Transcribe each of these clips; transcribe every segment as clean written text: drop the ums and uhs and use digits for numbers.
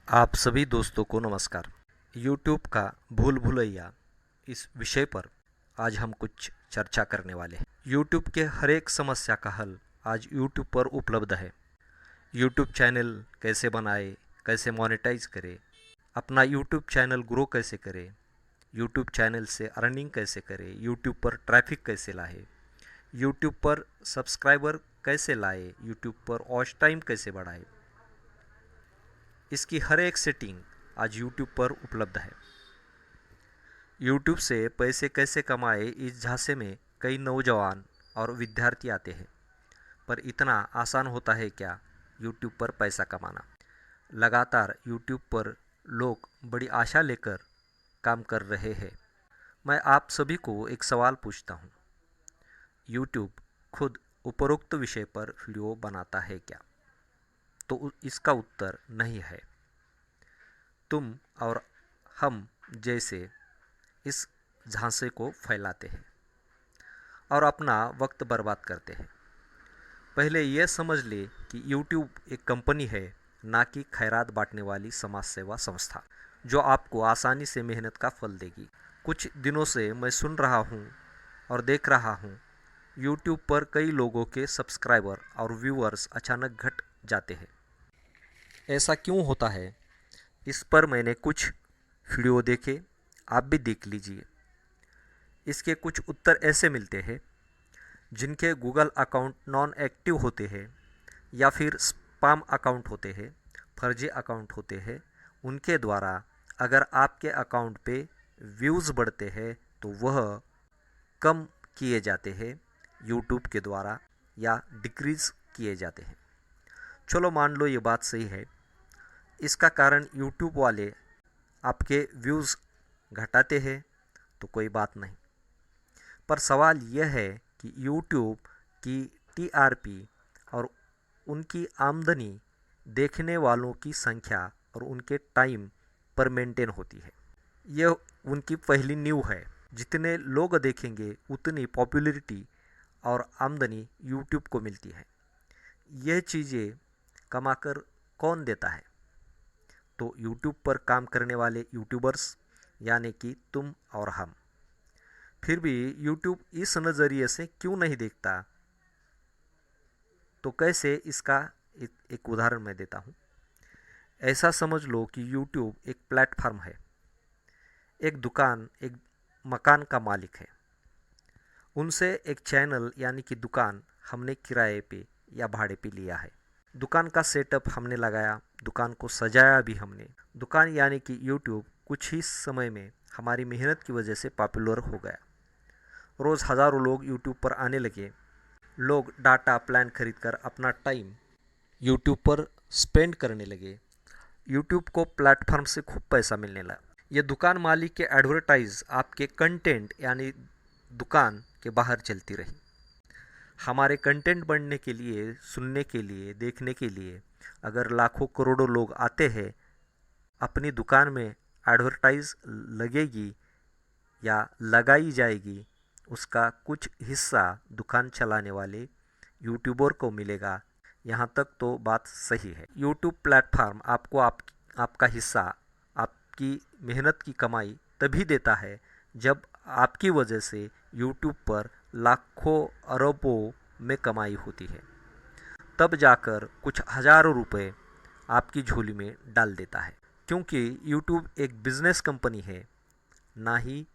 आप सभी दोस्तों को नमस्कार। YouTube का भूल भुलैया इस विषय पर आज हम कुछ चर्चा करने वाले हैं। YouTube के हर एक समस्या का हल आज YouTube पर उपलब्ध है। YouTube चैनल कैसे बनाए, कैसे मोनेटाइज करें, अपना YouTube चैनल ग्रो कैसे करें, YouTube चैनल से अर्निंग कैसे करें, YouTube पर ट्रैफिक कैसे लाए, YouTube पर सब्सक्राइबर कैसे लाए, YouTube पर वॉच टाइम कैसे बढ़ाए, इसकी हर एक सेटिंग आज YouTube पर उपलब्ध है। YouTube से पैसे कैसे कमाए, इस झांसे में कई नौजवान और विद्यार्थी आते हैं, पर इतना आसान होता है क्या YouTube पर पैसा कमाना? लगातार YouTube पर लोग बड़ी आशा लेकर काम कर रहे हैं। मैं आप सभी को एक सवाल पूछता हूँ, YouTube खुद उपरोक्त विषय पर वीडियो बनाता है क्या? तो इसका उत्तर नहीं है। तुम और हम जैसे इस झांसे को फैलाते हैं और अपना वक्त बर्बाद करते हैं। पहले यह समझ ले कि YouTube एक कंपनी है, ना कि खैरात बांटने वाली समाज सेवा संस्था जो आपको आसानी से मेहनत का फल देगी। कुछ दिनों से मैं सुन रहा हूँ और देख रहा हूँ, YouTube पर कई लोगों के सब्सक्राइबर और व्यूअर्स अचानक घट जाते हैं। ऐसा क्यों होता है? इस पर मैंने कुछ वीडियो देखे, आप भी देख लीजिए। इसके कुछ उत्तर ऐसे मिलते हैं, जिनके गूगल अकाउंट नॉन एक्टिव होते हैं या फिर स्पैम अकाउंट होते हैं, फर्जी अकाउंट होते हैं, उनके द्वारा अगर आपके अकाउंट पे व्यूज़ बढ़ते हैं तो वह कम किए जाते हैं यूट्यूब के द्वारा या डिक्रीज़ किए जाते हैं। चलो मान लो ये बात सही है। इसका कारण YouTube वाले आपके व्यूज़ घटाते हैं तो कोई बात नहीं, पर सवाल यह है कि YouTube की TRP और उनकी आमदनी देखने वालों की संख्या और उनके टाइम पर मेंटेन होती है। यह उनकी पहली नींव है। जितने लोग देखेंगे उतनी पॉपुलैरिटी और आमदनी YouTube को मिलती है। यह चीज़ें कमाकर कौन देता है? तो YouTube पर काम करने वाले यूट्यूबर्स, यानी कि तुम और हम। फिर भी YouTube इस नज़रिए से क्यों नहीं देखता? तो कैसे, इसका एक उदाहरण मैं देता हूँ। ऐसा समझ लो कि YouTube एक प्लेटफॉर्म है, एक दुकान, एक मकान का मालिक है। उनसे एक चैनल यानी कि दुकान हमने किराए पे या भाड़े पे लिया है। दुकान का सेटअप हमने लगाया, दुकान को सजाया भी हमने। दुकान यानी कि YouTube कुछ ही समय में हमारी मेहनत की वजह से पॉपुलर हो गया। रोज़ हज़ारों लोग YouTube पर आने लगे। लोग डाटा प्लान खरीदकर अपना टाइम YouTube पर स्पेंड करने लगे। YouTube को प्लेटफॉर्म से खूब पैसा मिलने लगा। ये दुकान मालिक के एडवर्टाइज आपके कंटेंट यानी दुकान के बाहर चलती रही। हमारे कंटेंट बनने के लिए, सुनने के लिए, देखने के लिए अगर लाखों करोड़ों लोग आते हैं, अपनी दुकान में एडवर्टाइज लगेगी या लगाई जाएगी, उसका कुछ हिस्सा दुकान चलाने वाले यूट्यूबर को मिलेगा। यहाँ तक तो बात सही है। यूट्यूब प्लेटफॉर्म आपको आपका हिस्सा, आपकी मेहनत की कमाई तभी देता है जब आपकी वजह से यूट्यूब पर लाखों अरबों में कमाई होती है। तब जाकर कुछ हज़ारों रुपए आपकी झोली में डाल देता है, क्योंकि यूट्यूब एक बिजनेस कंपनी है, ना ही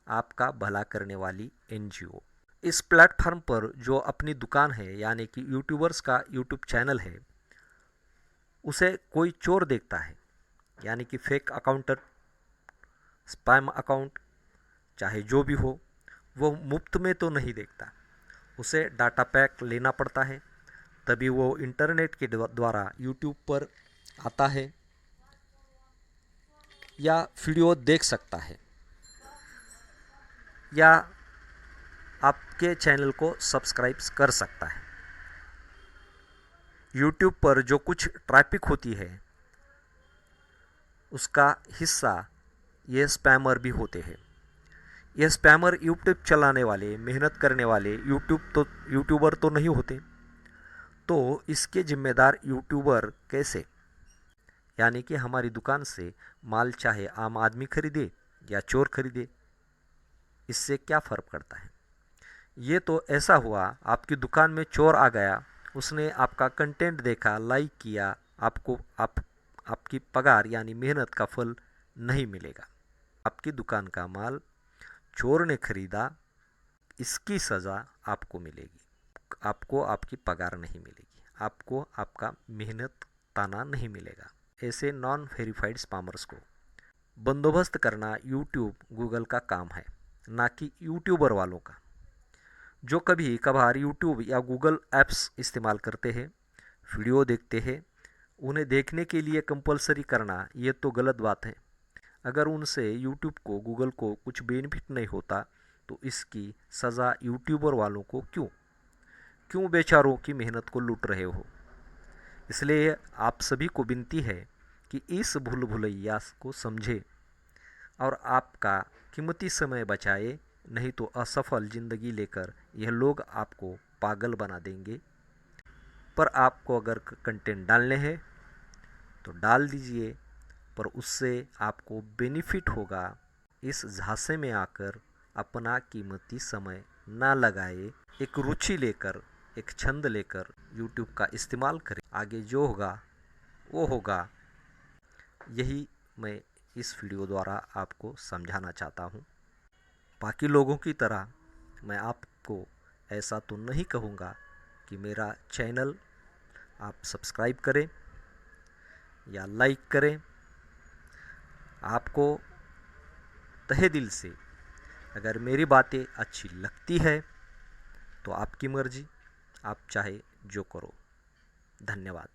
आपका भला करने वाली NGO। इस प्लेटफॉर्म पर जो अपनी दुकान है, यानी कि यूट्यूबर्स का यूट्यूब चैनल है, उसे कोई चोर देखता है, यानी कि फेक अकाउंटर, स्पैम अकाउंट, चाहे जो भी हो, वो मुफ्त में तो नहीं देखता। उसे डाटा पैक लेना पड़ता है, तभी वो इंटरनेट के द्वारा यूट्यूब पर आता है या वीडियो देख सकता है या आपके चैनल को सब्सक्राइब कर सकता है। यूट्यूब पर जो कुछ ट्रैफिक होती है, उसका हिस्सा ये स्पैमर भी होते हैं। ये स्पैमर यूट्यूब चलाने वाले, मेहनत करने वाले यूट्यूबर तो नहीं होते। तो इसके जिम्मेदार यूट्यूबर कैसे? यानी कि हमारी दुकान से माल चाहे आम आदमी खरीदे या चोर खरीदे, इससे क्या फ़र्क पड़ता है। ये तो ऐसा हुआ, आपकी दुकान में चोर आ गया, उसने आपका कंटेंट देखा, लाइक किया, आपकी पगार यानी मेहनत का फल नहीं मिलेगा। आपकी दुकान का माल चोर ने खरीदा, इसकी सज़ा आपको मिलेगी। आपको आपकी पगार नहीं मिलेगी, आपको आपका मेहनत ताना नहीं मिलेगा। ऐसे नॉन वेरीफाइड स्पैमर्स को बंदोबस्त करना यूट्यूब, गूगल का काम है, ना कि यूट्यूबर वालों का। जो कभी कभार यूट्यूब या गूगल ऐप्स इस्तेमाल करते हैं, वीडियो देखते हैं, उन्हें देखने के लिए कंपलसरी करना ये तो गलत बात है। अगर उनसे यूट्यूब को, गूगल को कुछ बेनिफिट नहीं होता तो इसकी सज़ा यूट्यूबर वालों को क्यों क्यों बेचारों की मेहनत को लूट रहे हो। इसलिए आप सभी को विनती है कि इस भूल भुलैया को समझे और आपका कीमती समय बचाए, नहीं तो असफल ज़िंदगी लेकर यह लोग आपको पागल बना देंगे। पर आपको अगर कंटेंट डालने हैं तो डाल दीजिए, पर उससे आपको बेनिफिट होगा। इस झांसे में आकर अपना कीमती समय ना लगाए, एक रुचि लेकर, एक छंद लेकर यूट्यूब का इस्तेमाल करें। आगे जो होगा वो होगा, यही मैं इस वीडियो द्वारा आपको समझाना चाहता हूँ। बाकी लोगों की तरह मैं आपको ऐसा तो नहीं कहूँगा कि मेरा चैनल आप सब्सक्राइब करें या लाइक करें। आपको तहे दिल से अगर मेरी बातें अच्छी लगती है तो आपकी मर्जी, आप चाहे जो करो। धन्यवाद।